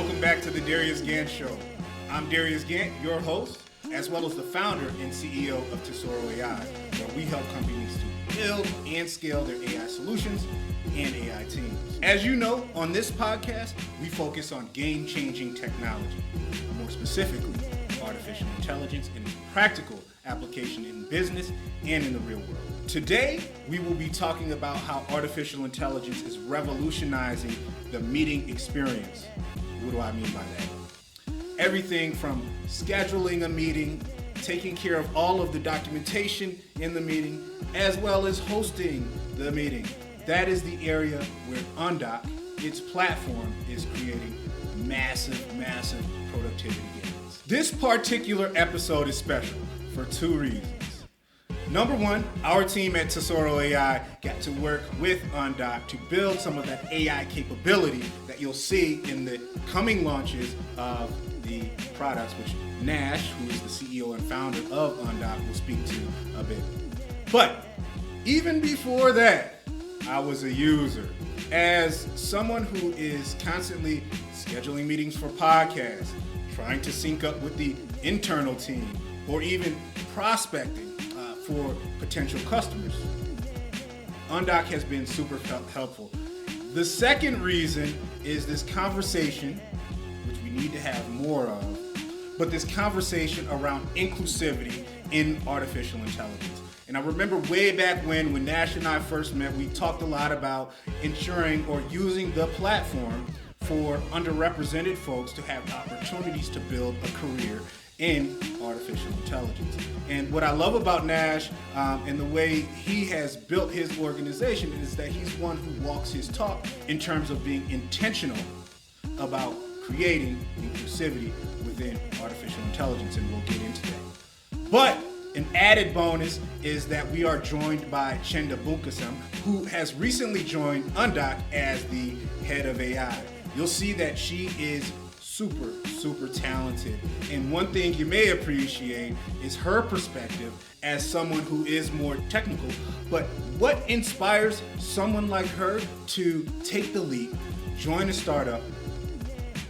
Welcome back to the Darius Gant Show. I'm Darius Gant, your host, as well as the founder and CEO of Tesoro AI, where we help companies to build and scale their AI solutions and AI teams. As you know, on this podcast, we focus on game-changing technology, more specifically, artificial intelligence and its practical application in business and in the real world. Today, we will be talking about how artificial intelligence is revolutionizing the meeting experience. What do I mean by that? Everything from scheduling a meeting, taking care of all of the documentation in the meeting, as well as hosting the meeting. That is the area where Undock, its platform, is creating massive productivity gains. This particular episode is special for two reasons. Number one, our team at Tesoro AI got to work with Undock to build some of that AI capability that you'll see in the coming launches of the products, which Nash, who is the CEO and founder of Undock, will speak to a bit. But even before that, I was a user. As someone who is constantly scheduling meetings for podcasts, trying to sync up with the internal team, or even prospecting for potential customers, Undock has been super helpful. The second reason is this conversation, which we need to have more of, but this conversation around inclusivity in artificial intelligence. And I remember way back when Nash and I first met, we talked a lot about ensuring or using the platform for underrepresented folks to have opportunities to build a career in artificial intelligence. And what I love about Nash and the way he has built his organization is that he's one who walks his talk in terms of being intentional about creating inclusivity within artificial intelligence, and we'll get into that. But an added bonus is that we are joined by Chenda Bunkasem, who has recently joined Undock as the head of AI. You'll see that she is super talented. And one thing you may appreciate is her perspective as someone who is more technical. But what inspires someone like her to take the leap, join a startup,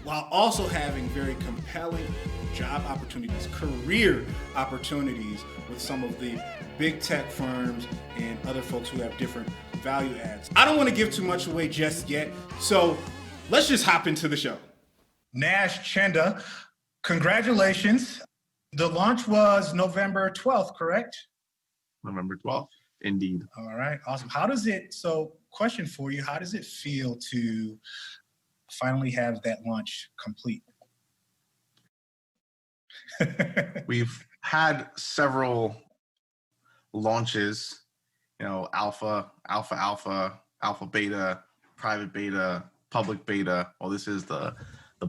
while also having very compelling job opportunities, career opportunities with some of the big tech firms and other folks who have different value adds? I don't want to give too much away just yet, so let's just hop into the show. Nash, Chenda, congratulations. The launch was November 12th, correct? November 12th, indeed. All right, awesome. Question for you, how does it feel to finally have that launch complete? We've had several launches, alpha, beta, private beta, public beta. Well, this is the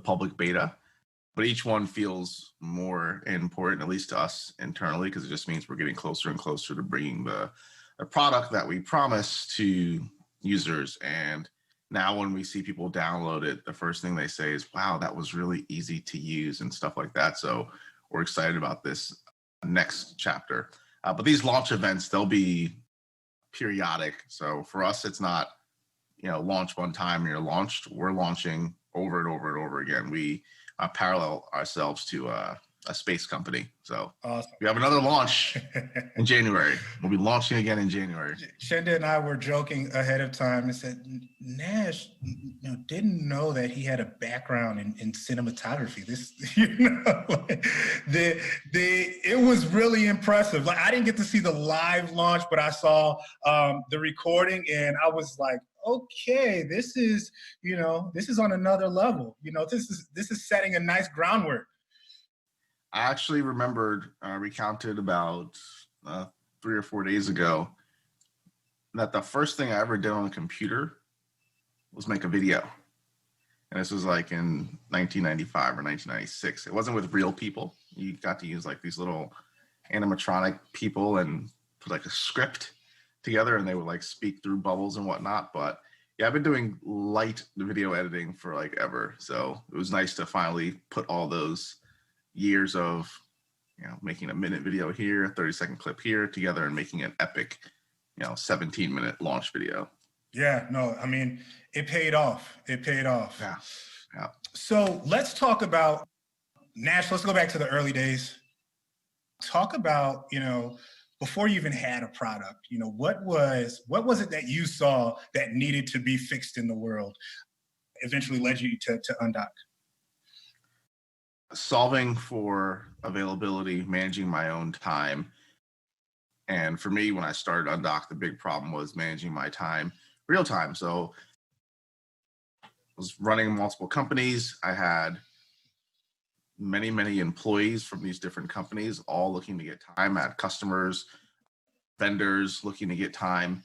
public beta, but each one feels more important, at least to us internally, because it just means we're getting closer and closer to bringing the product that we promised to users. And now when we see people download it, the first thing they say is, wow, that was really easy to use and stuff like that. So we're excited about this next chapter. But these launch events, they'll be periodic. So for us, it's not, launch one time and you're launched. We're launching over and over again. We parallel ourselves to a space company. So awesome. We have another launch in January. We'll be launching again in January. Chenda and I were joking ahead of time and said, Nash didn't know that he had a background in cinematography. It was really impressive. Like, I didn't get to see the live launch, but I saw the recording, and I was like, okay, this is on another level. This is setting a nice groundwork. I actually remembered, recounted about 3 or 4 days ago, that the first thing I ever did on a computer was make a video. And this was like in 1995 or 1996. It wasn't with real people. You got to use like these little animatronic people and put like a script together, and they would like speak through bubbles and whatnot. But yeah, I've been doing light video editing for like ever. So it was nice to finally put all those years of making a minute video here, a 30-second clip here together, and making an epic 17-minute launch video. Yeah, no, I mean, it paid off. Yeah. Yeah. So let's talk about Nash. Let's go back to the early days. Talk about, before you even had a product, what was it that you saw that needed to be fixed in the world, eventually led you to Undock? Solving for availability, managing my own time. And for me, when I started Undock, the big problem was managing my time real time. So I was running multiple companies. I had many, many employees from these different companies, all looking to get time. I had customers, vendors looking to get time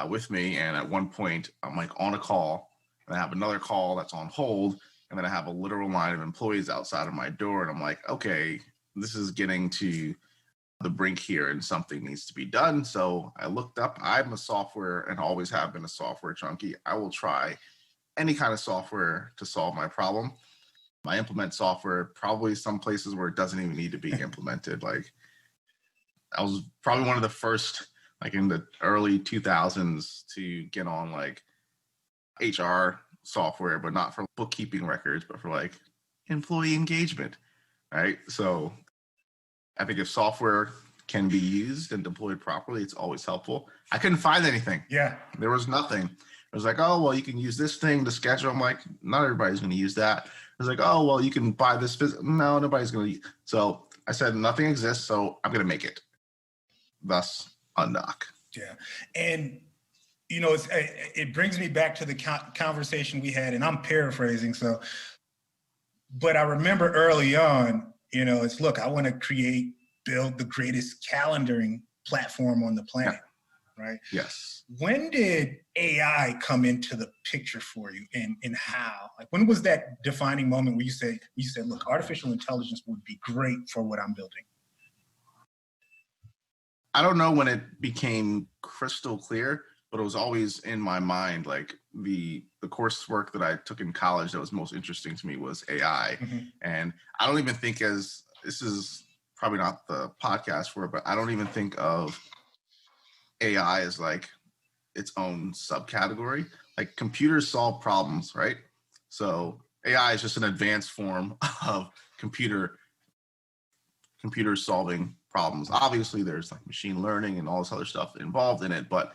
with me. And at one point, I'm like on a call, and I have another call that's on hold. And then I have a literal line of employees outside of my door. And I'm like, okay, this is getting to the brink here and something needs to be done. So I looked up. I'm a software and always have been a software junkie. I will try any kind of software to solve my problem. I implement software probably some places where it doesn't even need to be implemented. Like, I was probably one of the first, like in the early 2000s, to get on like HR software, but not for bookkeeping records, but for like employee engagement, right? So I think if software can be used and deployed properly, it's always helpful. I couldn't find anything. Yeah. There was nothing. It was like, oh, well, you can use this thing to schedule. I'm like, not everybody's going to use that. It was like, oh, well, you can buy this. No, nobody's going to. So I said, nothing exists, so I'm going to make it. Thus, Undock. Yeah. And, it brings me back to the conversation we had, and I'm paraphrasing. But I remember early on, it's, look, I want to build the greatest calendaring platform on the planet. Yeah. Right? Yes. When did AI come into the picture for you, and how? Like, when was that defining moment where you said, look, artificial intelligence would be great for what I'm building? I don't know when it became crystal clear, but it was always in my mind. Like the coursework that I took in college that was most interesting to me was AI. Mm-hmm. And I don't even think, this is probably not the podcast for it, but I don't even think of AI as like its own subcategory. Like, computers solve problems, right? So AI is just an advanced form of computers solving problems. Obviously, there's like machine learning and all this other stuff involved in it, but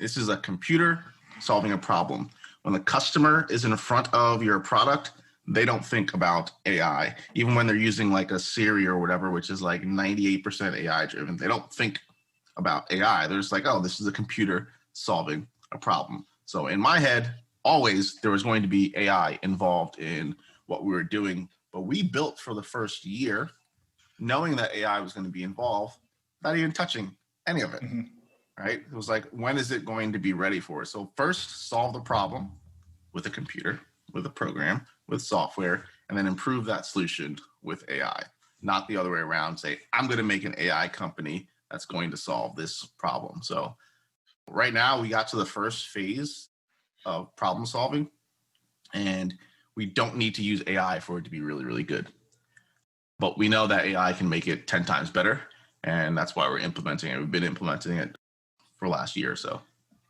this is a computer solving a problem. When the customer is in front of your product, they don't think about AI. Even when they're using like a Siri or whatever, which is like 98% AI driven, they don't think about AI. They're just like, oh, this is a computer solving a problem. So in my head, always there was going to be AI involved in what we were doing. But we built for the first year knowing that AI was going to be involved, not even touching any of it. Mm-hmm. Right? It was like, when is it going to be ready for it? So first, solve the problem with a computer, with a program, with software, and then improve that solution with AI. Not the other way around. Say, I'm going to make an AI company that's going to solve this problem. So right now, we got to the first phase of problem solving, and we don't need to use AI for it to be really, really good. But we know that AI can make it 10 times better, and that's why we're implementing it. We've been implementing it for last year or so.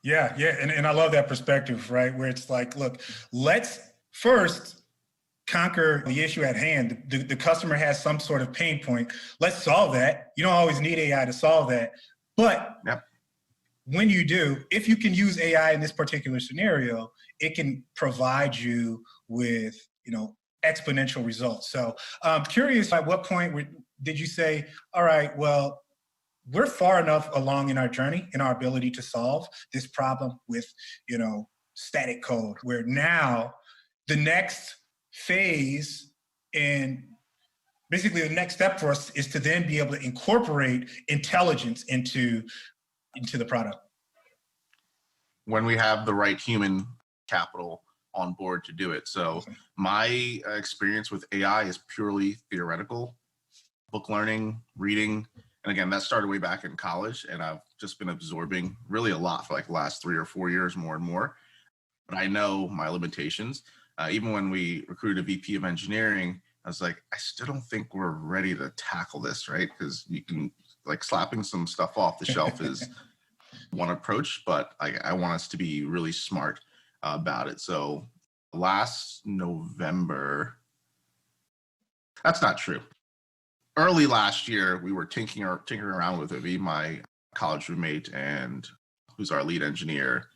Yeah. And I love that perspective, right? Where it's like, look, let's first conquer the issue at hand. The customer has some sort of pain point. Let's solve that. You don't always need AI to solve that. But when you do, if you can use AI in this particular scenario, it can provide you with, exponential results. So I'm curious, at what point did you say, all right, well, we're far enough along in our journey, in our ability to solve this problem with, static code, where now the next phase and basically the next step for us is to then be able to incorporate intelligence into the product? When we have the right human capital on board to do it. So my experience with AI is purely theoretical, book learning, reading. And again, that started way back in college, and I've just been absorbing really a lot for like the last 3 or 4 years, more and more. But I know my limitations. Even when we recruited a VP of engineering, I was like, I still don't think we're ready to tackle this, right? Because you can, like, slapping some stuff off the shelf is one approach, but I want us to be really smart about it. So last November. That's not true. Early last year, we were tinkering around with it. My college roommate and who's our lead engineer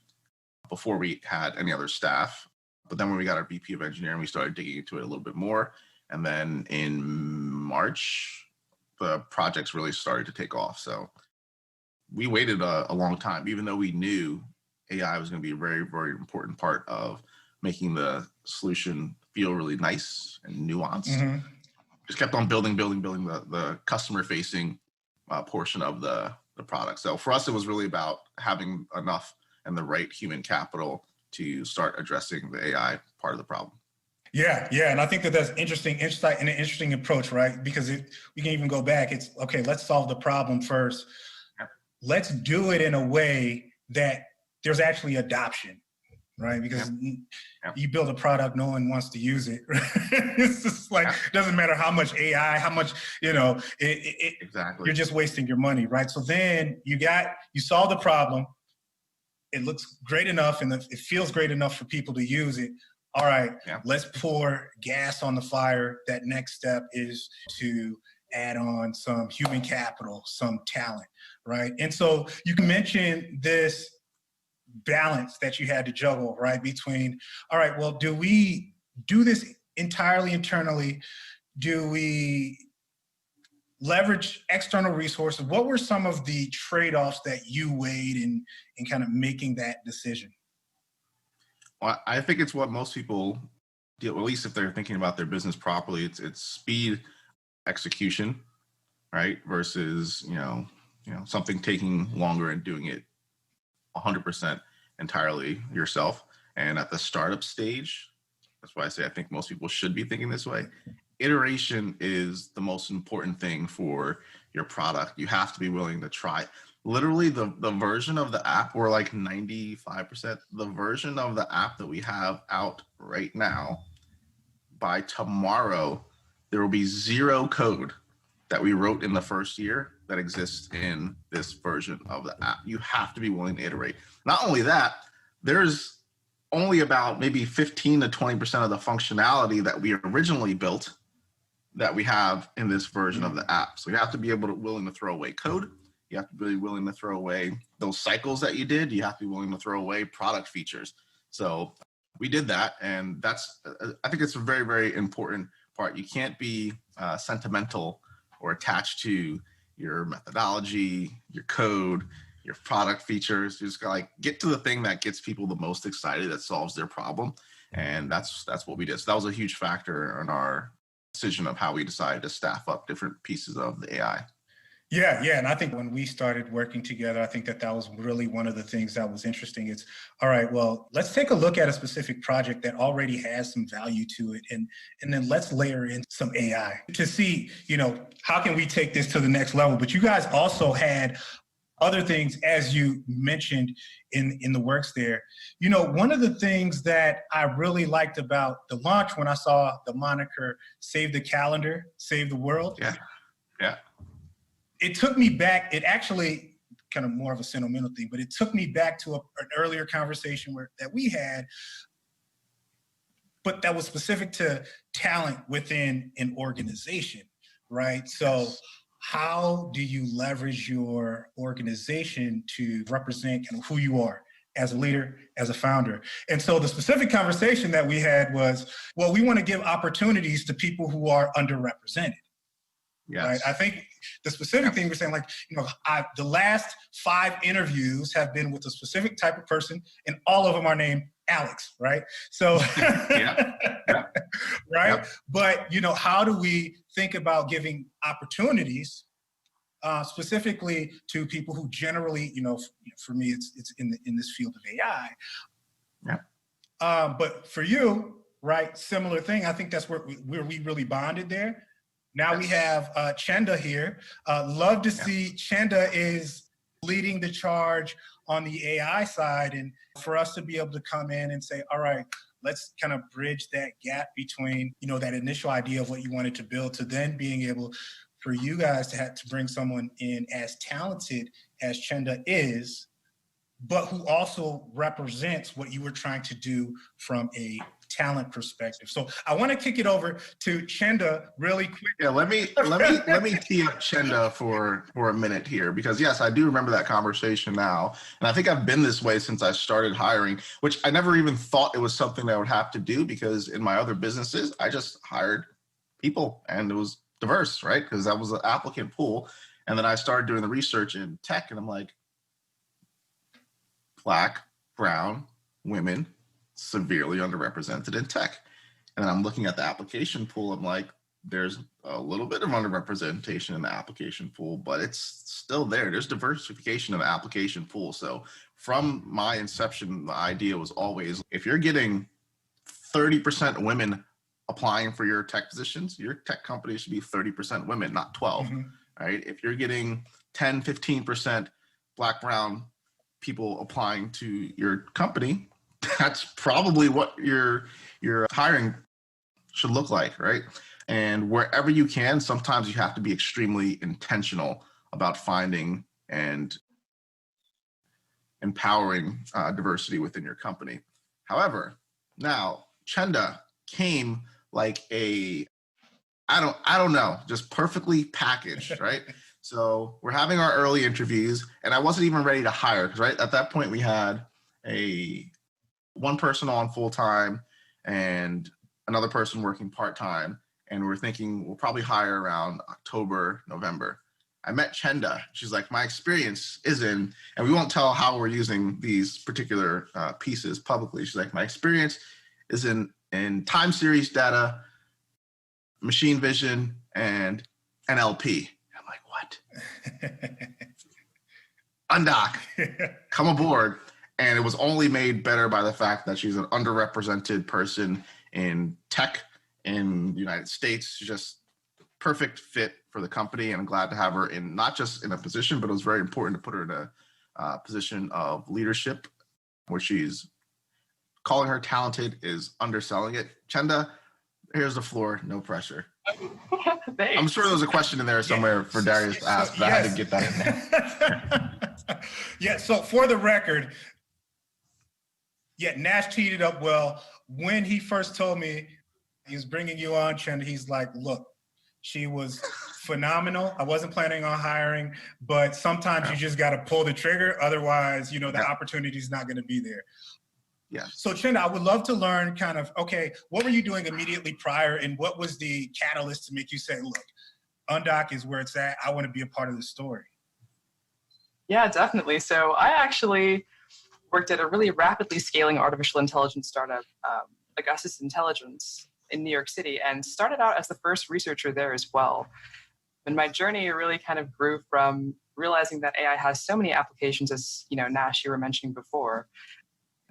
before we had any other staff. But then when we got our VP of engineering, we started digging into it a little bit more. And then in March, the projects really started to take off. So we waited a long time, even though we knew AI was going to be a very, very important part of making the solution feel really nice and nuanced. Mm-hmm. Just kept on building the customer-facing portion of the product. So for us, it was really about having enough and the right human capital to start addressing the AI part of the problem. Yeah, and I think that's interesting insight and an interesting approach, right? Because we can even go back. It's okay. Let's solve the problem first. Yeah. Let's do it in a way that there's actually adoption, right? Because you build a product, no one wants to use it. Right? It's just like, it doesn't matter how much AI, how much, exactly. You're just wasting your money, right? So then you solve the problem. It looks great enough and it feels great enough for people to use it. All right, let's pour gas on the fire. That next step is to add on some human capital, some talent, right? And so you can mention this balance that you had to juggle, right? Between, all right, well, do we do this entirely internally? Do we leverage external resources? What were some of the trade-offs that you weighed in kind of making that decision? Well, I think it's what most people deal, at least if they're thinking about their business properly, it's speed, execution, right? Versus, something taking longer and doing it 100% entirely yourself. And at the startup stage, that's why I say I think most people should be thinking this way. Iteration is the most important thing for your product. You have to be willing to try. Literally the version of the app, we're like 95%. The version of the app that we have out right now, by tomorrow, there will be zero code that we wrote in the first year that exists in this version of the app. You have to be willing to iterate. Not only that, there's only about maybe 15 to 20% of the functionality that we originally built that we have in this version of the app. So you have to be willing to throw away code. You have to be willing to throw away those cycles that you did. You have to be willing to throw away product features. So we did that. And I think it's a very, very important part. You can't be sentimental or attached to your methodology, your code, your product features. You just gotta get to the thing that gets people the most excited, that solves their problem. And that's what we did. So that was a huge factor in our decision of how we decided to staff up different pieces of the AI. Yeah. And I think when we started working together, I think that was really one of the things that was interesting. It's, all right, well, let's take a look at a specific project that already has some value to it. And then let's layer in some AI to see, how can we take this to the next level? But you guys also had other things, as you mentioned in the works there. One of the things that I really liked about the launch when I saw the moniker, Save the Calendar, Save the World. Yeah. It took me back. It actually kind of more of a sentimental thing, but it took me back to an earlier conversation that we had, but that was specific to talent within an organization, right? So how do you leverage your organization to represent kind of who you are as a leader, as a founder? And so the specific conversation that we had was, well, we want to give opportunities to people who are underrepresented. Yes. Right. I think the specific thing we're saying, the last 5 interviews have been with a specific type of person, and all of them are named Alex, right? So, right. Yep. But how do we think about giving opportunities, specifically to people who generally, for me, it's in this field of AI. Yeah. But for you, right, similar thing. I think that's where we really bonded there. Now we have Chenda here. Love to see Chenda is leading the charge on the AI side, and for us to be able to come in and say, all right, let's kind of bridge that gap between, that initial idea of what you wanted to build to then being able for you guys to have to bring someone in as talented as Chenda is, but who also represents what you were trying to do from a talent perspective. So I want to kick it over to Chenda really quick. Yeah, let me tee up Chenda for a minute here, because yes, I do remember that conversation now, and I think I've been this way since I started hiring, which I never even thought it was something that I would have to do, because in my other businesses I just hired people and it was diverse, right? Because that was the applicant pool, and then I started doing the research in tech, and I'm like, Black, brown, women, severely underrepresented in tech. And then I'm looking at the application pool. I'm like, there's a little bit of underrepresentation in the application pool, but it's still there. There's diversification of the application pool. So from my inception, the idea was always, if you're getting 30% women applying for your tech positions, your tech company should be 30% women, not 12, right? If you're getting 10, 15% Black, brown people applying to your company, that's probably what your hiring should look like, right? And wherever you can, sometimes you have to be extremely intentional about finding and empowering diversity within your company. However, now Chenda came like I don't know, just perfectly packaged, right? So we're having our early interviews, and I wasn't even ready to hire, because right at that point we had one person on full time and another person working part time, and we're thinking we'll probably hire around October, November. I met Chenda. She's like, my experience is in, and we won't tell how we're using these particular pieces publicly. She's like, my experience is in time series data, machine vision, and NLP. I'm like, what? Undock, come aboard. And it was only made better by the fact that she's an underrepresented person in tech in the United States. She's just perfect fit for the company. And I'm glad to have her in, not just in a position, but it was very important to put her in a position of leadership, where she's calling her talented is underselling it. Chenda, here's the floor, no pressure. I'm sure there was a question in there somewhere for Darius to ask, but I had to get that in there. Yeah, so for the record, Nash teed it up well. When he first told me he was bringing you on, Chenda, he's like, look, she was phenomenal. I wasn't planning on hiring, but sometimes you just got to pull the trigger. Otherwise, the opportunity's not going to be there. Yeah. So Chenda, I would love to learn kind of, okay, what were you doing immediately prior, and what was the catalyst to make you say, look, Undock is where it's at. I want to be a part of the story. Yeah, definitely. So I actually worked at a really rapidly scaling artificial intelligence startup, Augustus Intelligence, in New York City, and started out as the first researcher there as well. And my journey really kind of grew from realizing that AI has so many applications, as Nash, you were mentioning before,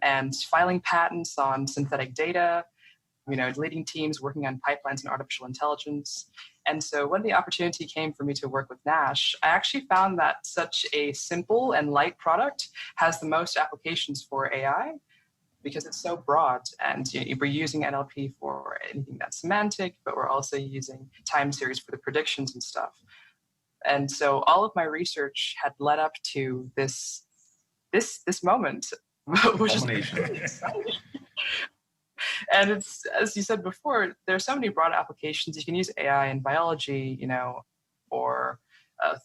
and filing patents on synthetic data, leading teams working on pipelines and artificial intelligence. And so when the opportunity came for me to work with Nash, I actually found that such a simple and light product has the most applications for AI, because it's so broad. And we're using NLP for anything that's semantic, but we're also using time series for the predictions and stuff. And so all of my research had led up to this moment, which is really exciting. And it's, as you said before, there's so many broad applications. You can use AI in biology, or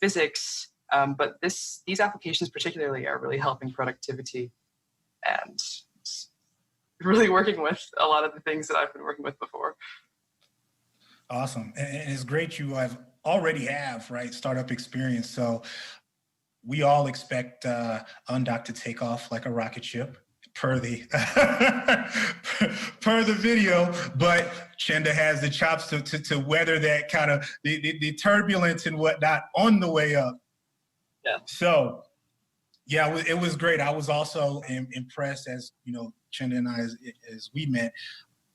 physics, but these applications particularly are really helping productivity, and really working with a lot of the things that I've been working with before. Awesome. And it's great you already have, right, startup experience. So we all expect Undock to take off like a rocket ship per the video, but Chenda has the chops to weather that kind of the turbulence and whatnot on the way up. Yeah. So yeah, it was great. I was also impressed, as Chenda and I, as we met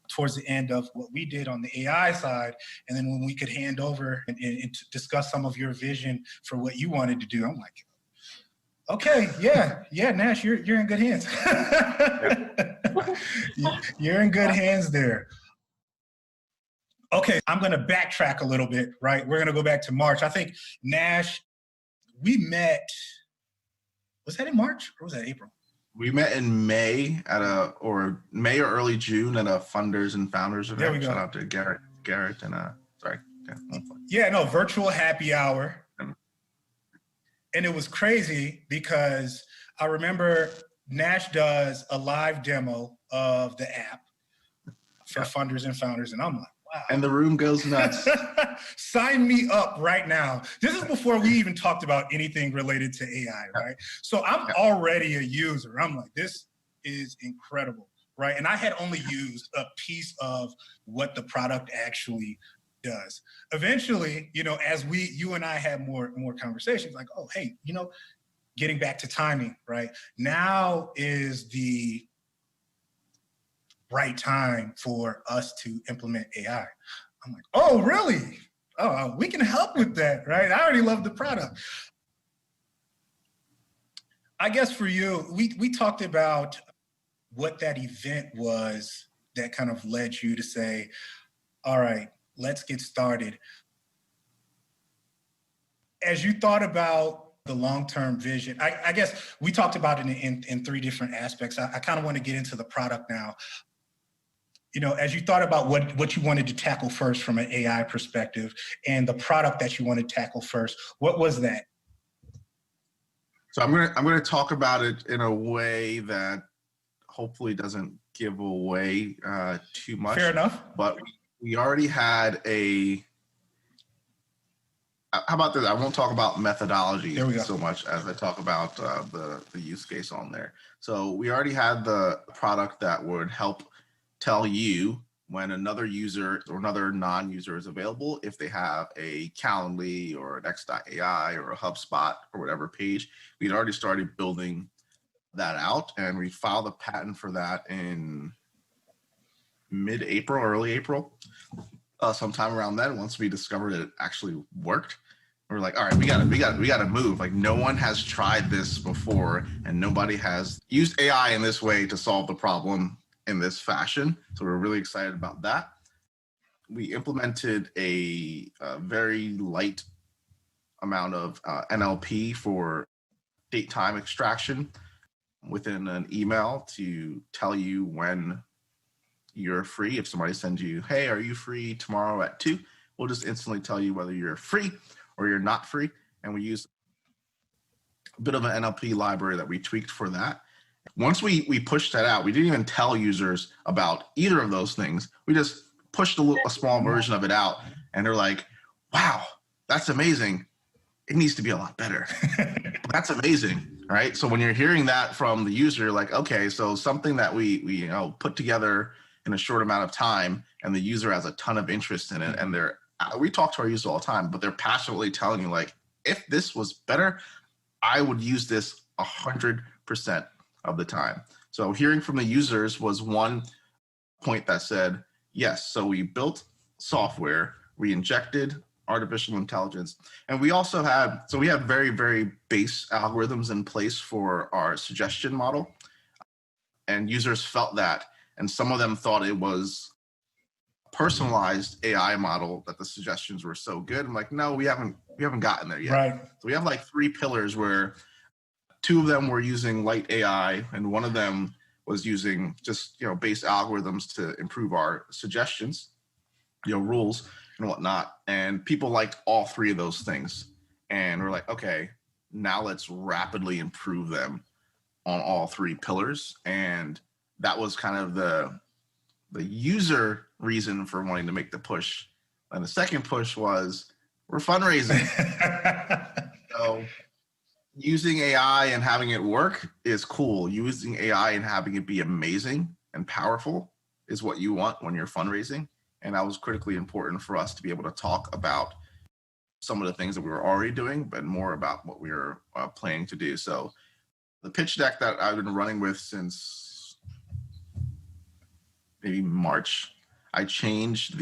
towards the end of what we did on the AI side, and then when we could hand over and to discuss some of your vision for what you wanted to do, I'm like, okay, yeah, Nash, you're in good hands. You're in good hands there. Okay, I'm gonna backtrack a little bit, right? We're gonna go back to March. I think, Nash, we met, was that in March or was that April? We met in May or early June at a funders and founders event. There we go. Shout out to Garrett and sorry. Yeah, no, virtual happy hour. And it was crazy because I remember Nash does a live demo of the app for funders and founders. And I'm like, wow. And the room goes nuts. Sign me up right now. This is before we even talked about anything related to AI, right? So I'm already a user. I'm like, this is incredible, right? And I had only used a piece of what the product actually does. Eventually, as you and I had more conversations, like, oh, hey, getting back to timing, right? Now is the right time for us to implement AI. I'm like, oh, really? Oh, we can help with that, right? I already love the product. I guess for you, we talked about what that event was that kind of led you to say, all right, let's get started. As you thought about the long-term vision, I guess we talked about it in three different aspects. I kind of want to get into the product now. As you thought about what you wanted to tackle first from an AI perspective and the product that you wanted to tackle first, what was that? So I'm gonna talk about it in a way that hopefully doesn't give away too much. Fair enough. But we already had how about this? I won't talk about methodology so much as I talk about the use case on there. So we already had the product that would help tell you when another user or another non-user is available, if they have a Calendly or an X.AI or a HubSpot or whatever page. We'd already started building that out, and we filed a patent for that in mid-April, early April, sometime around then. Once we discovered it actually worked, we were like, all right, we gotta move. Like, no one has tried this before, and nobody has used AI in this way to solve the problem in this fashion. So we're really excited about that. We implemented a very light amount of NLP for date time extraction within an email to tell you when you're free. If somebody sends you, hey, are you free tomorrow at 2? We'll just instantly tell you whether you're free or you're not free. And we use a bit of an NLP library that we tweaked for that. Once we pushed that out, we didn't even tell users about either of those things. We just pushed a small version of it out, and they're like, wow, that's amazing. It needs to be a lot better. That's amazing, right? So when you're hearing that from the user, you're like, okay, so something that we put together in a short amount of time, and the user has a ton of interest in it, and we talk to our users all the time, but they're passionately telling you, like, if this was better, I would use this 100% of the time. So hearing from the users was one point that said, yes, so we built software, we injected artificial intelligence, and we also we have very, very base algorithms in place for our suggestion model, and users felt that, and some of them thought it was personalized AI model that the suggestions were so good. I'm like, no, we haven't gotten there yet. Right. So we have like 3 pillars where 2 of them were using light AI, and 1 of them was using just base algorithms to improve our suggestions, rules and whatnot. And people liked all 3 of those things, and we're like, okay, now let's rapidly improve them on all 3 pillars. And that was kind of the user reason for wanting to make the push. And the second push was we're fundraising. So using AI and having it work is cool. Using AI and having it be amazing and powerful is what you want when you're fundraising. And that was critically important for us to be able to talk about some of the things that we were already doing, but more about what we were planning to do. So the pitch deck that I've been running with since maybe March, I changed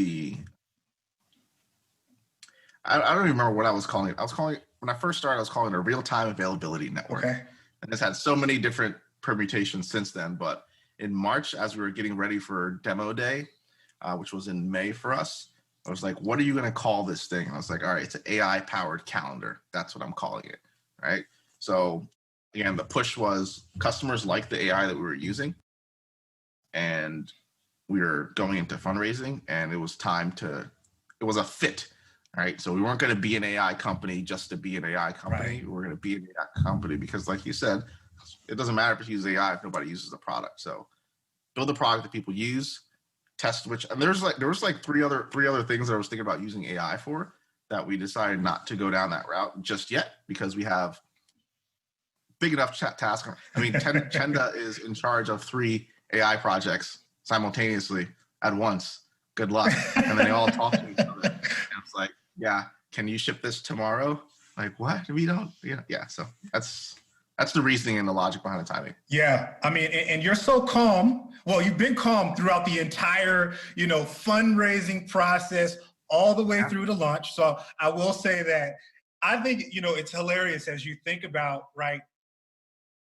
I don't even remember what I was calling it. When I first started, I was calling it a real-time availability network. Okay. And it's had so many different permutations since then. But in March, as we were getting ready for demo day, which was in May for us, I was like, what are you going to call this thing? And I was like, all right, it's an AI-powered calendar. That's what I'm calling it, right? So again, the push was customers liked the AI that we were using, and we were going into fundraising, and it was a fit, right? So we weren't going to be an AI company just to be an AI company. Right. We were going to be an AI company because, like you said, it doesn't matter if you use AI if nobody uses the product. So build a product that people use, test which, and there was like three other things that I was thinking about using AI for that we decided not to go down that route just yet because we have big enough task. I mean, Chenda is in charge of 3 AI projects simultaneously at once. Good luck. And then they all talk to each other. And it's like, yeah, can you ship this tomorrow? Like, what? We don't, yeah. So that's the reasoning and the logic behind the timing. Yeah. I mean, and you're so calm. Well, you've been calm throughout the entire, fundraising process all the way through to launch. So I will say that I think, it's hilarious as you think about, right?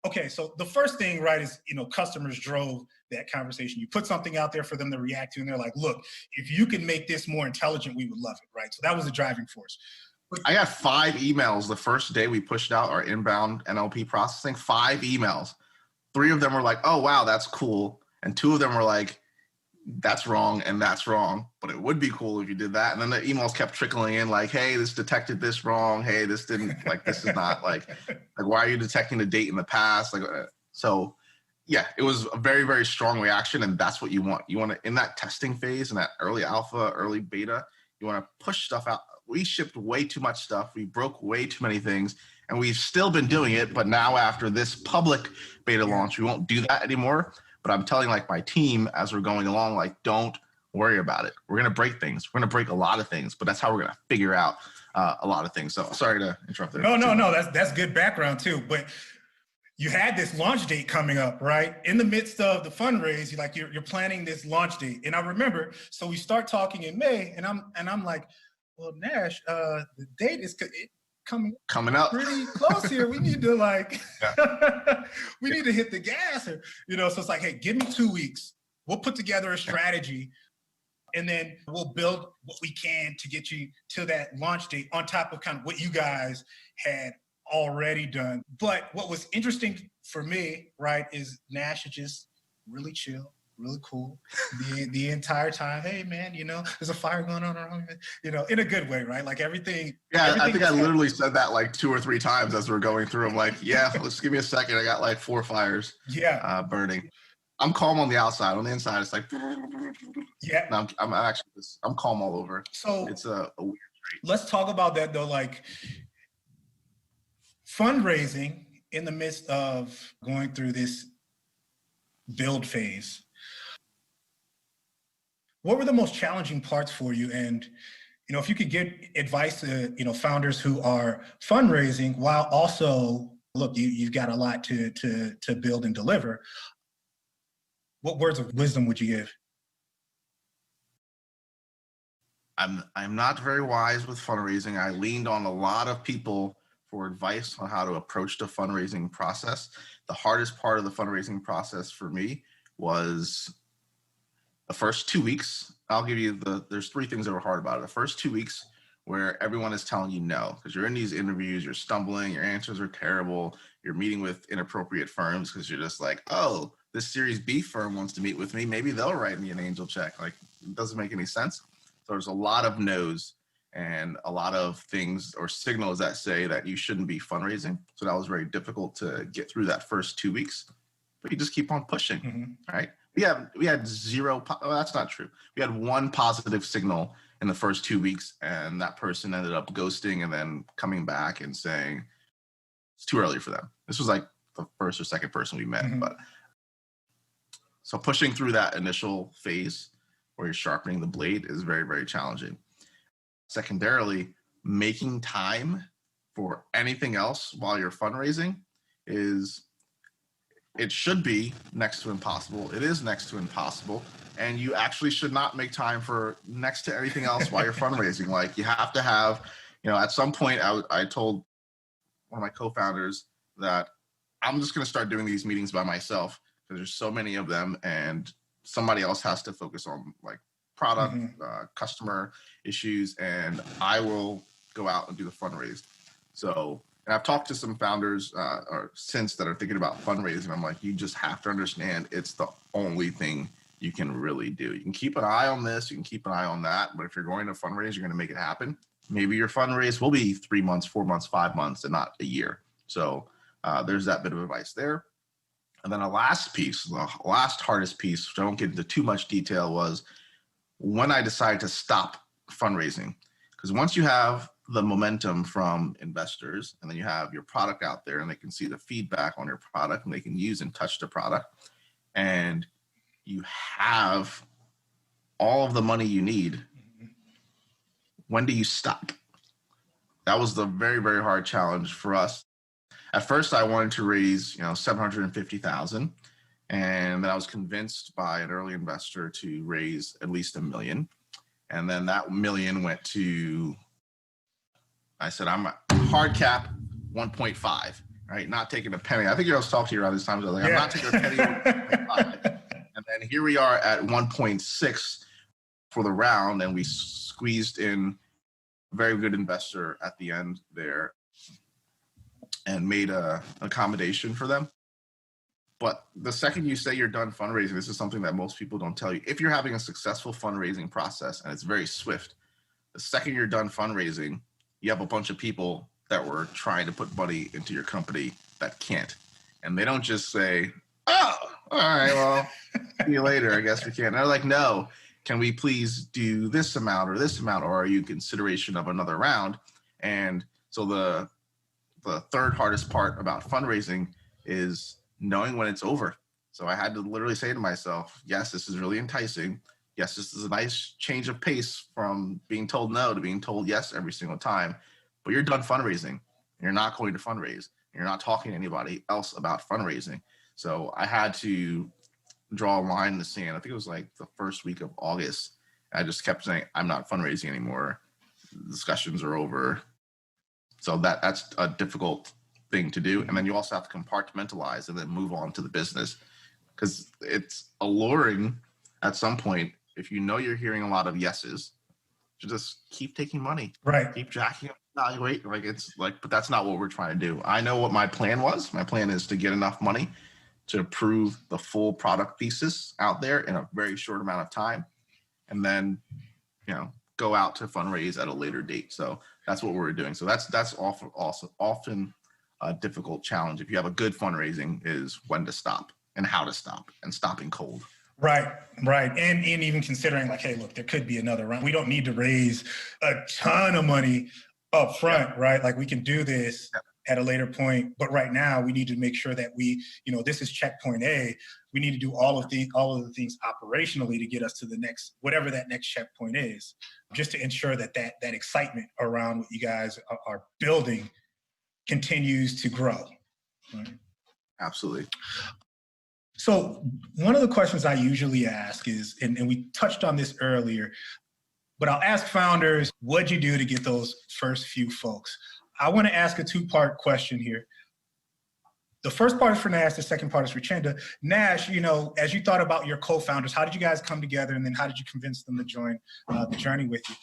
Okay, so the first thing, right, is, customers drove that conversation. You put something out there for them to react to, and they're like, look, if you can make this more intelligent, we would love it, right? So that was the driving force. But I got 5 emails the first day we pushed out our inbound NLP processing, 5 emails. 3 of them were like, oh, wow, that's cool. And 2 of them were like, that's wrong and that's wrong, but it would be cool if you did that. And then the emails kept trickling in like, hey, this detected this wrong. Hey, this didn't, like, this is not like why are you detecting the date in the past? Like, so yeah, it was a very, very strong reaction. And that's what you want. You want to, in that testing phase, in that early alpha, early beta, you want to push stuff out. We shipped way too much stuff. We broke way too many things, and we've still been doing it. But now after this public beta launch, we won't do that anymore. But I'm telling like my team as we're going along, like, don't worry about it. We're going to break things. We're going to break a lot of things, but that's how we're going to figure out a lot of things. So sorry to interrupt there. No. That's good background too. But you had this launch date coming up, right? In the midst of the fundraise, you're planning this launch date. And I remember, so we start talking in May, and I'm like, well, Nash, the date is coming up pretty close here. We need to we need to hit the gas here. So it's like, hey, give me 2 weeks. We'll put together a strategy, and then we'll build what we can to get you to that launch date on top of kind of what you guys had already done. But what was interesting for me, right, is Nash is just really chill, really cool the entire time. Hey man, there's a fire going on around me, in a good way, right? Like everything. Yeah, I think I literally said that like 2 or 3 times as we're going through. I'm like, yeah, let's give me a second. I got like 4 fires burning. I'm calm on the outside. On the inside, it's like, yeah. No, I'm calm all over. So it's a weird trait. Let's talk about that though, like fundraising in the midst of going through this build phase. What were the most challenging parts for you? And, if you could give advice to, founders who are fundraising while also, look, you've got a lot to build and deliver. What words of wisdom would you give? I'm not very wise with fundraising. I leaned on a lot of people for advice on how to approach the fundraising process. The hardest part of the fundraising process for me was the first 2 weeks. I'll give you there's 3 things that were hard about it. The first 2 weeks where everyone is telling you no, because you're in these interviews, you're stumbling, your answers are terrible, you're meeting with inappropriate firms because you're just like, oh, this Series B firm wants to meet with me. Maybe they'll write me an angel check. Like, it doesn't make any sense. So there's a lot of no's and a lot of things or signals that say that you shouldn't be fundraising. So that was very difficult to get through that first 2 weeks, but you just keep on pushing, right? We had 0, that's not true. We had 1 positive signal in the first 2 weeks, and that person ended up ghosting and then coming back and saying it's too early for them. This was like the first or second person we met. But so pushing through that initial phase where you're sharpening the blade is very, very challenging. Secondarily, making time for anything else while you're fundraising it should be next to impossible. It is next to impossible. And you actually should not make time for next to anything else while you're fundraising. Like, you have to have, at some point I told one of my co-founders that I'm just going to start doing these meetings by myself because there's so many of them, and somebody else has to focus on like product, customer issues, and I will go out and do the fundraise. So And I've talked to some founders or since that are thinking about fundraising. I'm like, you just have to understand it's the only thing you can really do. You can keep an eye on this, you can keep an eye on that, but if you're going to fundraise, you're going to make it happen. Maybe your fundraise will be 3 months, 4 months, 5 months, and not a year. So there's that bit of advice there. And then the last piece, the last hardest piece, which I won't get into too much detail, was when I decided to stop fundraising. Because once you have the momentum from investors and then you have your product out there and they can see the feedback on your product and they can use and touch the product, and you have all of the money you need, when do you stop? That was the very, very hard challenge for us. At first, I wanted to raise, $750,000, and then I was convinced by an early investor to raise at least $1 million, and then that $1 million went to, I said, I'm a hard cap 1.5, right? Not taking a penny. I think I was talking to you around this time. I was like, I'm not taking a penny. 1.5. And then here we are at 1.6 for the round, and we squeezed in a very good investor at the end there and made a accommodation for them. But the second you say you're done fundraising, this is something that most people don't tell you. If you're having a successful fundraising process and it's very swift, the second you're done fundraising, you have a bunch of people that were trying to put money into your company that can't. And they don't just say, oh, all right, well, see you later. I guess we can't. And they're like, no, can we please do this amount, or are you in consideration of another round? And so the third hardest part about fundraising is knowing when it's over. So I had to literally say to myself, yes, this is really enticing. Yes, this is a nice change of pace from being told no to being told yes every single time. But you're done fundraising. You're not going to fundraise. You're not talking to anybody else about fundraising. So I had to draw a line in the sand. I think it was like the first week of August. I just kept saying, I'm not fundraising anymore. Discussions are over. So that's a difficult thing to do. And then you also have to compartmentalize and then move on to the business, because it's alluring at some point. If you know you're hearing a lot of yeses, to just keep taking money, right? Keep jacking up, evaluate. But that's not what we're trying to do. I know what my plan was. My plan is to get enough money to prove the full product thesis out there in a very short amount of time, and then, go out to fundraise at a later date. So that's what we're doing. So that's often a difficult challenge. If you have a good fundraising, is when to stop and how to stop, and stopping cold. Right. And even considering like, hey, look, there could be another round. We don't need to raise a ton of money up front, right? Like we can do this at a later point, but right now we need to make sure that we, this is checkpoint A. We need to do all of the things operationally to get us to the next, whatever that next checkpoint is, just to ensure that excitement around what you guys are building continues to grow. Right? Absolutely. So one of the questions I usually ask is, and we touched on this earlier, but I'll ask founders, what'd you do to get those first few folks? I want to ask a two-part question here. The first part is for Nash, the second part is for Chenda. Nash, as you thought about your co-founders, how did you guys come together, and then how did you convince them to join the journey with you?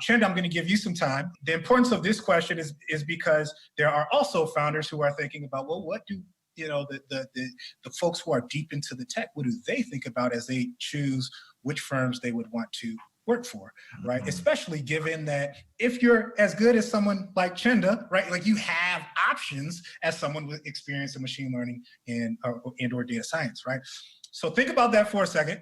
Chenda, I'm going to give you some time. The importance of this question is because there are also founders who are thinking about, well, what do the folks who are deep into the tech, what do they think about as they choose which firms they would want to work for, right? Mm-hmm. Especially given that if you're as good as someone like Chenda, right, like you have options as someone with experience in machine learning and or data science, right? So think about that for a second.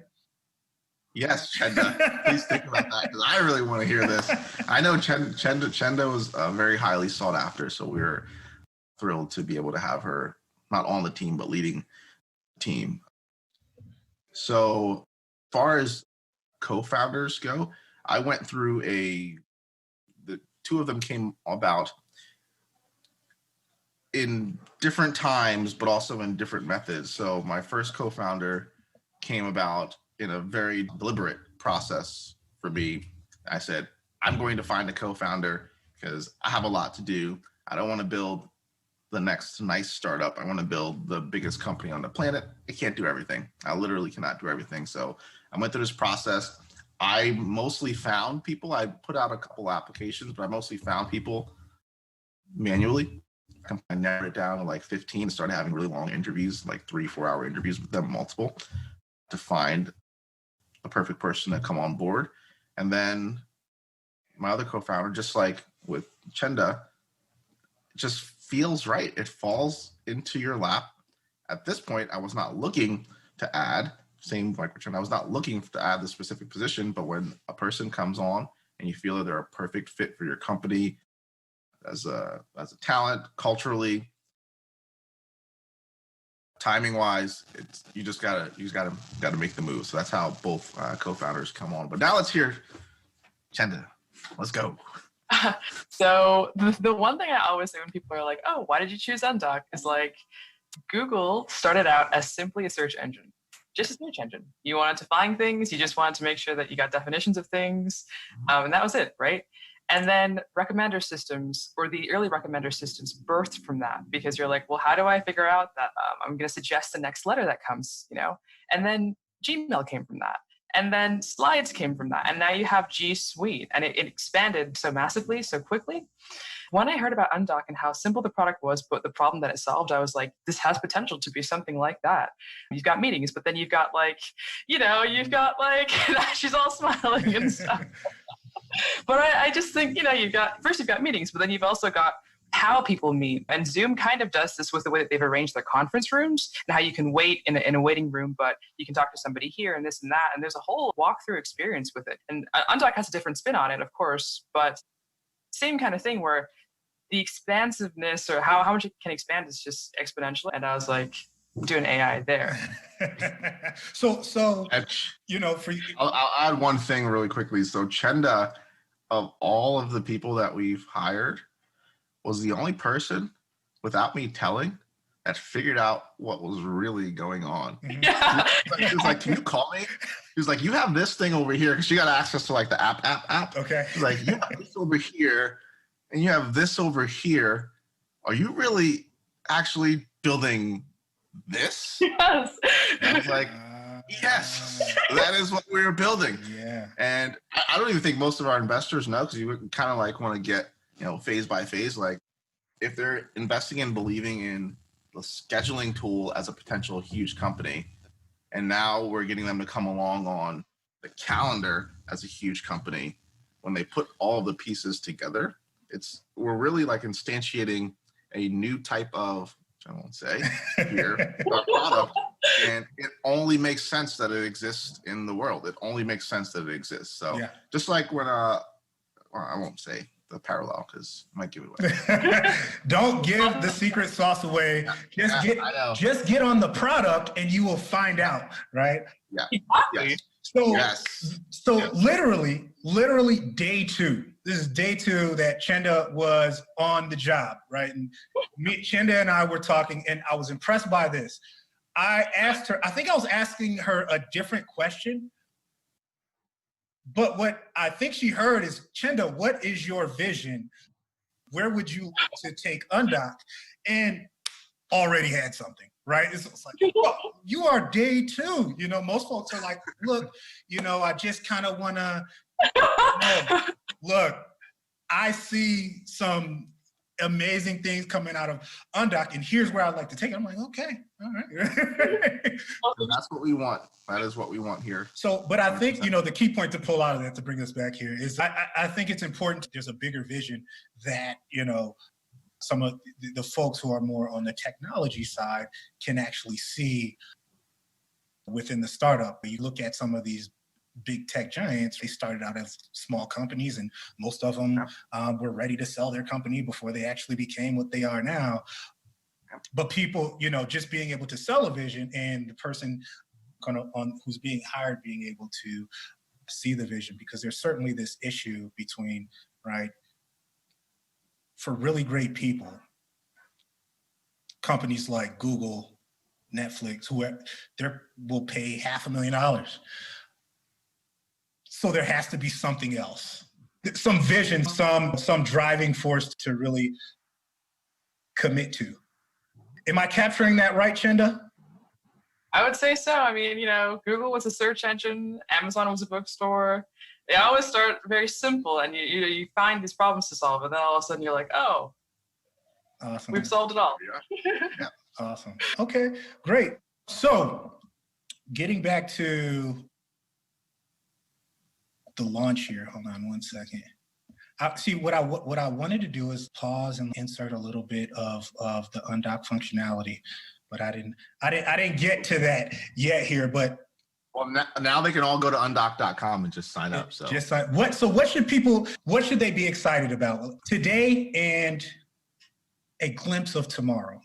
Yes, Chenda, please think about that, because I really want to hear this. I know Chenda was very highly sought after, so we're thrilled to be able to have her not on the team, but leading the team. So as far as co-founders go, I went through the two of them came about in different times, but also in different methods. So my first co-founder came about in a very deliberate process for me. I said, I'm going to find a co-founder because I have a lot to do. I don't want to build the next nice startup. I want to build the biggest company on the planet. I can't do everything. I literally cannot do everything. So I went through this process. I mostly found people. I put out a couple applications, but I mostly found people manually. I narrowed it down to like 15 and started having really long interviews, like 3-4 hour interviews with them, multiple, to find the perfect person to come on board. And then my other co-founder, just like with Chenda, it just feels right. It falls into your lap. At this point, I was not looking to add, same like Chenda, I was not looking to add the specific position, but when a person comes on and you feel that they're a perfect fit for your company as a talent, culturally, timing wise, you gotta make the move. So that's how both co-founders come on. But now let's hear Chenda. Let's go. So the one thing I always say when people are like, oh, why did you choose Undock? Is like, Google started out as simply a search engine, just a search engine. You wanted to find things, you just wanted to make sure that you got definitions of things, and that was it, right? And then recommender systems, or the early recommender systems, birthed from that, because you're like, well, how do I figure out that I'm going to suggest the next letter that comes, And then Gmail came from that. And then Slides came from that. And now you have G Suite, and it expanded so massively, so quickly. When I heard about Undock and how simple the product was, but the problem that it solved, I was like, this has potential to be something like that. You've got meetings, but then you've got she's all smiling and stuff. But I just think, you've got meetings, but then you've also got how people meet. And Zoom kind of does this with the way that they've arranged their conference rooms and how you can wait in a waiting room, but you can talk to somebody here and this and that. And there's a whole walkthrough experience with it. And Undock has a different spin on it, of course, but same kind of thing where the expansiveness or how much it can expand is just exponential. And I was like, doing AI there. So for you, I'll add one thing really quickly. So Chenda, of all of the people that we've hired, was the only person, without me telling, that figured out what was really going on. Yeah. He was like, can you call me? He was like, you have this thing over here, because she got access to like the app. Okay. He's like, you have this over here, and you have this over here. Are you really actually building this? Yes. And I was like, yes, that is what we were building. Yeah. And I don't even think most of our investors know, because you kind of like want to get, phase by phase. Like if they're investing and believing in the scheduling tool as a potential huge company, and now we're getting them to come along on the calendar as a huge company, when they put all of the pieces together, we're really like instantiating a new type of, which I won't say here, product. And it only makes sense that it exists in the world. It only makes sense that it exists. So just like when, well, I won't say the parallel because I might give it away. Don't give the secret sauce away. Just get on the product and you will find out, right? Yeah. Exactly. Yes. So literally day 2. This is day 2 that Chenda was on the job, right? And Chenda and I were talking, and I was impressed by this. I asked her, I think I was asking her a different question, but what I think she heard is, Chenda, what is your vision? Where would you like to take Undock? And already had something, right? It's like, well, you are day 2. Most folks are like, look, I just kind of want to, look, I see some amazing things coming out of Undock, and here's where I'd like to take it. I'm like, okay, all right. That's what we want. That is what we want here. So, but I think, the key point to pull out of that, to bring us back here, is I think it's important. There's a bigger vision that, some of the folks who are more on the technology side can actually see within the startup. You look at some of these big tech giants, they started out as small companies, and most of them were ready to sell their company before they actually became what they are now. But people, just being able to sell a vision, and the person who's being hired being able to see the vision, because there's certainly this issue between, right, for really great people, companies like Google, Netflix, whoever, will pay $500,000. So there has to be something else, some vision, some driving force to really commit to. Am I capturing that right, Chenda? I would say so. I mean, Google was a search engine, Amazon was a bookstore. They always start very simple, and you find these problems to solve, and then all of a sudden you're like, oh, Awesome. We've solved it all. Yeah. Awesome. Okay, great. So getting back to the launch here. Hold on one second. See, what I wanted to do is pause and insert a little bit of the undock functionality, but I didn't get to that yet here. But well, now they can all go to undock.com and just sign up. So what should they be excited about today and a glimpse of tomorrow?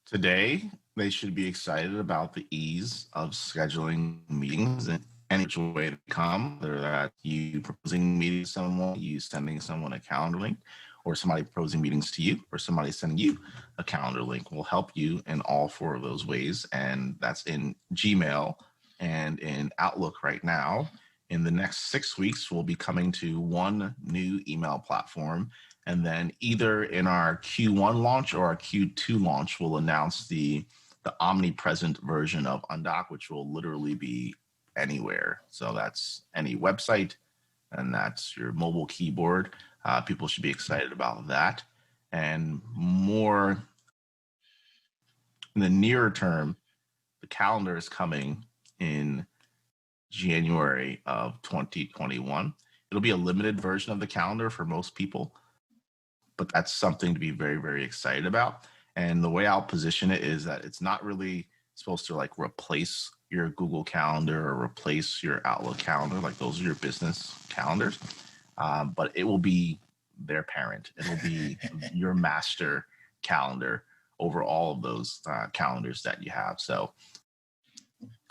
Today, they should be excited about the ease of scheduling meetings and any way to come, whether that's you proposing meetings to someone, you sending someone a calendar link, or somebody proposing meetings to you, or somebody sending you a calendar link will help you in all four of those ways. And that's in Gmail and in Outlook right now. In the next 6 weeks, we'll be coming to one new email platform. And then either in our Q1 launch or our Q2 launch, we'll announce the omnipresent version of Undock, which will literally be anywhere. So that's any website, and that's your mobile keyboard. People should be excited about that. And more in the nearer term, the calendar is coming in January of 2021. It'll be a limited version of the calendar for most people, but that's something to be very, very excited about. And the way I'll position it is that it's not really supposed to like replace your Google Calendar or replace your Outlook calendar. Like those are your business calendars, but it will be their parent. It'll be your master calendar over all of those calendars that you have. So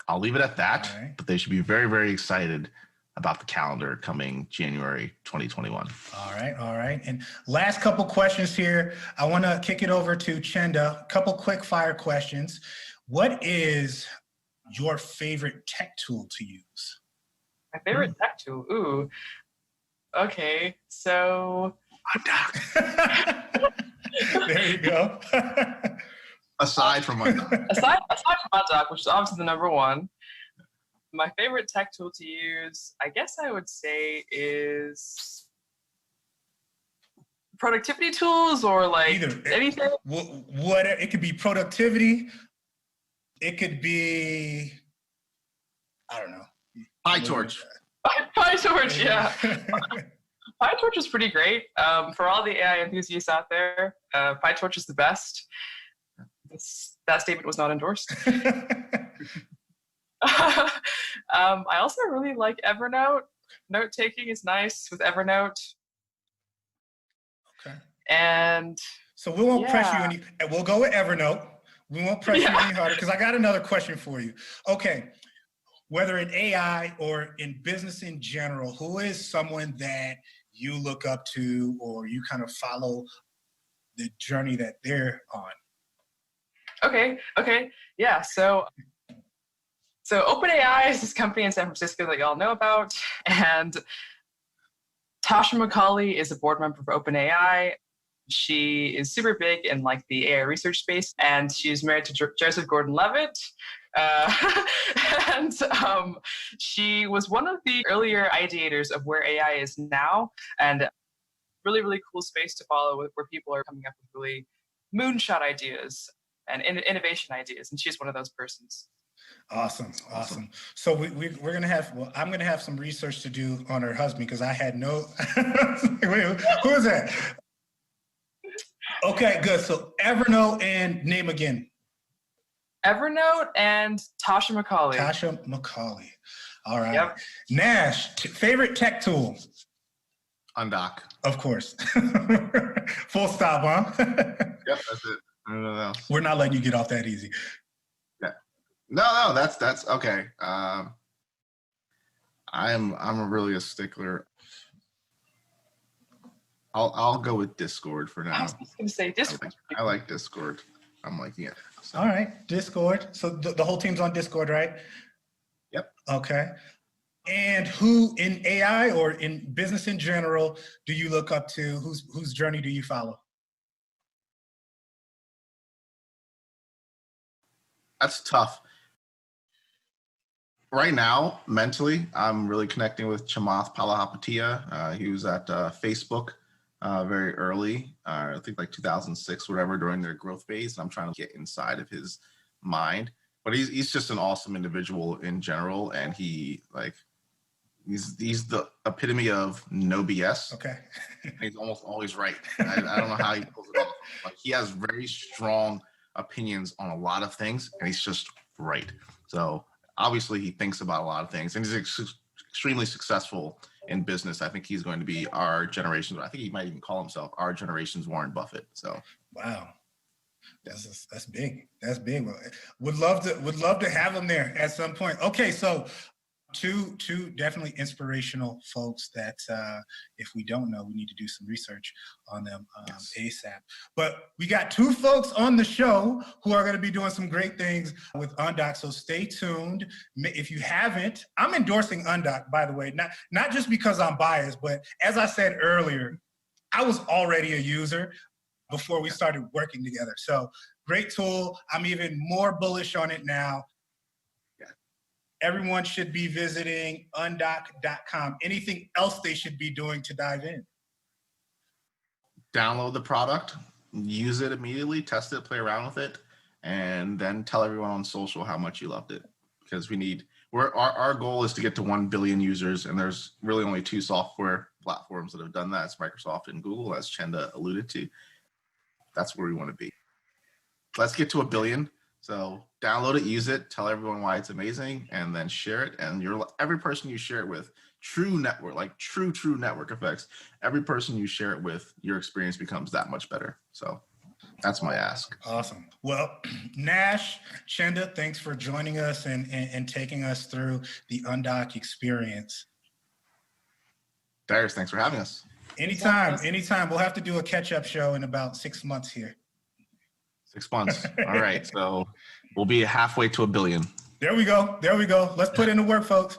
I'll leave it at that, right. But they should be very, very excited about the calendar coming January 2021. All right. And last couple questions here. I want to kick it over to Chenda. A couple quick fire questions. What is your favorite tech tool to use? My favorite tech tool? Ooh. Okay, so... Undock. There you go. Aside from Undock. Aside from Undock, which is obviously the number one, my favorite tech tool to use, I guess I would say, is productivity tools or like anything. What it could be productivity. It could be, I don't know. PyTorch. PyTorch, yeah. PyTorch is pretty great. For all the AI enthusiasts out there, PyTorch is the best. That statement was not endorsed. I also really like Evernote. Note-taking is nice with Evernote. Okay. And so we won't press you any, and we'll go with Evernote. We won't press you any harder because I got another question for you. Okay. Whether in AI or in business in general, who is someone that you look up to or you kind of follow the journey that they're on? Okay. Yeah. So OpenAI is this company in San Francisco that y'all know about. And Tasha McCauley is a board member of OpenAI. She is super big in like the AI research space, and she's married to Joseph Gordon-Levitt. And she was one of the earlier ideators of where AI is now, and really, really cool space to follow where people are coming up with really moonshot ideas and innovation ideas, and she's one of those persons. Awesome. So we're going to have, I'm going to have some research to do on her husband because I had no, wait, who is that? Okay, good. So Evernote and name again. Evernote and Tasha McCauley. Tasha McCauley. All right. Yep. Nash, favorite tech tool? Undock. Of course. Full stop, huh? Yep, that's it. I don't know else. We're not letting you get off that easy. Yeah. No, that's okay. I'm really a stickler. I'll go with Discord for now. I was just going to say Discord. I like Discord. I'm like, yeah. So. All right, Discord. So the whole team's on Discord, right? Yep. Okay. And who in AI or in business in general do you look up to? Whose journey do you follow? That's tough. Right now, mentally, I'm really connecting with Chamath Palihapitiya. He was at Facebook very early, I think like 2006, whatever, during their growth phase. And I'm trying to get inside of his mind. But he's just an awesome individual in general, and he's the epitome of no BS. Okay. He's almost always right. I don't know how he pulls it off. Like, he has very strong opinions on a lot of things, and he's just right. So obviously he thinks about a lot of things, and he's extremely successful in business. I think he's going to be our generation's, I think he might even call himself our generation's Warren Buffett. So wow. That's big. That's big. Would love to have him there at some point. Okay, so two definitely inspirational folks that if we don't know, we need to do some research on them ASAP. But we got two folks on the show who are going to be doing some great things with Undock, so stay tuned. If you haven't, I'm endorsing Undock, by the way, not just because I'm biased, but as I said earlier, I was already a user before we started working together. So great tool. I'm even more bullish on it now. Everyone should be visiting undock.com. Anything else they should be doing to dive in? Download the product, use it immediately, test it, play around with it, and then tell everyone on social how much you loved it. Because our goal is to get to 1 billion users, and there's really only 2 software platforms that have done that. It's Microsoft and Google, as Chenda alluded to. That's where we want to be. Let's get to 1 billion. So download it, use it, tell everyone why it's amazing, and then share it. And every person you share it with, true network, like true network effects, every person you share it with, your experience becomes that much better. So that's my ask. Awesome. Well, Nash, Chenda, thanks for joining us and taking us through the Undock experience. Darius, thanks for having us. Anytime. We'll have to do a catch-up show in about 6 months here. 6 months. All right. So we'll be halfway to 1 billion. There we go. Let's put in the work, folks.